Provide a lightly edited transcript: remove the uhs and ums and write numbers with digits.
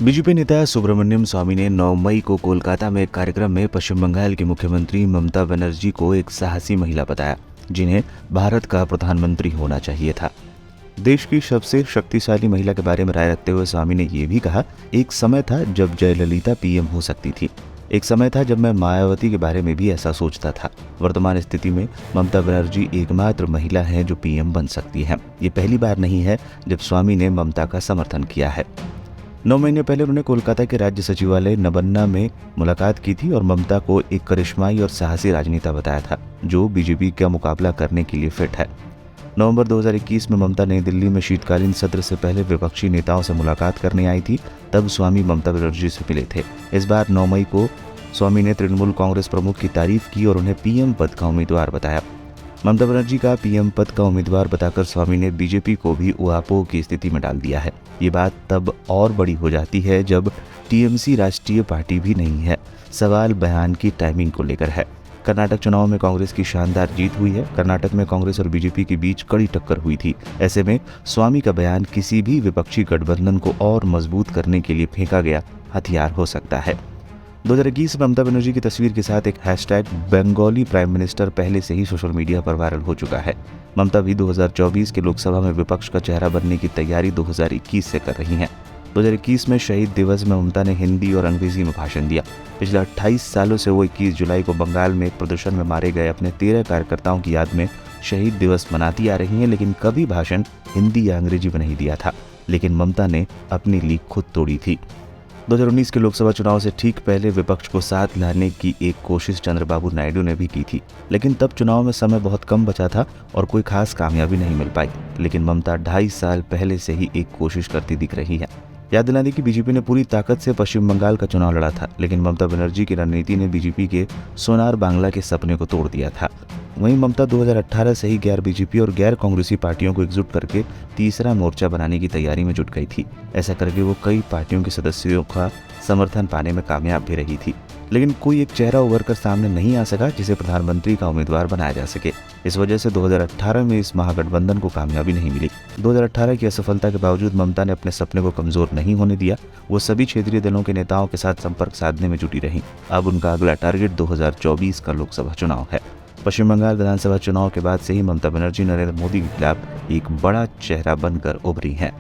BJP नेता सुब्रमण्यम स्वामी ने 9 मई को कोलकाता में एक कार्यक्रम में पश्चिम बंगाल की मुख्यमंत्री ममता बनर्जी को एक साहसी महिला बताया, जिन्हें भारत का प्रधानमंत्री होना चाहिए था। देश की सबसे शक्तिशाली महिला के बारे में राय रखते हुए स्वामी ने ये भी कहा, एक समय था जब जयललिता पीएम हो सकती थी। एक समय था जब मैं मायावती के बारे में भी ऐसा सोचता था। वर्तमान स्थिति में ममता बनर्जी एकमात्र महिला हैं जो पीएम बन सकती हैं। ये पहली बार नहीं है जब स्वामी ने ममता का समर्थन किया है। 9 महीने पहले उन्होंने कोलकाता के राज्य सचिवालय नबन्ना में मुलाकात की थी और ममता को एक करिश्माई और साहसी राजनेता बताया था, जो बीजेपी का मुकाबला करने के लिए फिट है। नवंबर 2021 में ममता नई दिल्ली में शीतकालीन सत्र से पहले विपक्षी नेताओं से मुलाकात करने आई थी। तब स्वामी ममता बनर्जी से मिले थे। इस बार 9 मई को स्वामी ने तृणमूल कांग्रेस प्रमुख की तारीफ की और उन्हें पीएम पद का उम्मीदवार बताया। ममता बनर्जी का पीएम पद का उम्मीदवार बताकर स्वामी ने बीजेपी को भी ऊहापोह की स्थिति में डाल दिया है। ये बात तब और बड़ी हो जाती है जब टीएमसी राष्ट्रीय पार्टी भी नहीं है। सवाल बयान की टाइमिंग को लेकर है। कर्नाटक चुनाव में कांग्रेस की शानदार जीत हुई है। कर्नाटक में कांग्रेस और बीजेपी के बीच कड़ी टक्कर हुई थी। ऐसे में स्वामी का बयान किसी भी विपक्षी गठबंधन को और मजबूत करने के लिए फेंका गया हथियार हो सकता है। 2021 में ममता बनर्जी की तस्वीर के साथ एक हैशटैग बंगाली प्राइम मिनिस्टर पहले से ही सोशल मीडिया पर वायरल हो चुका है। ममता भी 2024 के लोकसभा में विपक्ष का चेहरा बनने की तैयारी 2021 से कर रही हैं। 2021 में शहीद दिवस में ममता ने हिंदी और अंग्रेजी में भाषण दिया। पिछले 28 सालों से वो 21 जुलाई को बंगाल में एक प्रदर्शन में मारे गए अपने 13 कार्यकर्ताओं की याद में शहीद दिवस मनाती आ रही हैं, लेकिन कभी भाषण हिंदी या अंग्रेजी में नहीं दिया था। लेकिन ममता ने अपनी लीक खुद तोड़ी थी। 2019 के लोकसभा चुनाव से ठीक पहले विपक्ष को साथ लाने की एक कोशिश चंद्रबाबू नायडू ने भी की थी, लेकिन तब चुनाव में समय बहुत कम बचा था और कोई खास कामयाबी नहीं मिल पाई। लेकिन ममता 2.5 साल पहले से ही एक कोशिश करती दिख रही है। याद दिला दें कि बीजेपी ने पूरी ताकत से पश्चिम बंगाल का चुनाव लड़ा था, लेकिन ममता बनर्जी की रणनीति ने बीजेपी के सोनार बांग्ला के सपने को तोड़ दिया था। वहीं ममता 2018 से ही गैर बीजेपी और गैर कांग्रेसी पार्टियों को एकजुट करके तीसरा मोर्चा बनाने की तैयारी में जुट गई थी। ऐसा करके वो कई पार्टियों के सदस्यों का समर्थन पाने में कामयाब भी रही थी, लेकिन कोई एक चेहरा उभर कर सामने नहीं आ सका जिसे प्रधानमंत्री का उम्मीदवार बनाया जा सके। इस वजह से 2018 में इस महागठबंधन को कामयाबी नहीं मिली। 2018 की असफलता के बावजूद ममता ने अपने सपने को कमजोर नहीं होने दिया। वो सभी क्षेत्रीय दलों के नेताओं के साथ संपर्क साधने में जुटी रही। अब उनका अगला टारगेट 2024 का लोकसभा चुनाव है। पश्चिम बंगाल विधानसभा चुनाव के बाद से ही ममता बनर्जी नरेंद्र मोदी के खिलाफ एक बड़ा चेहरा बनकर उभरी हैं।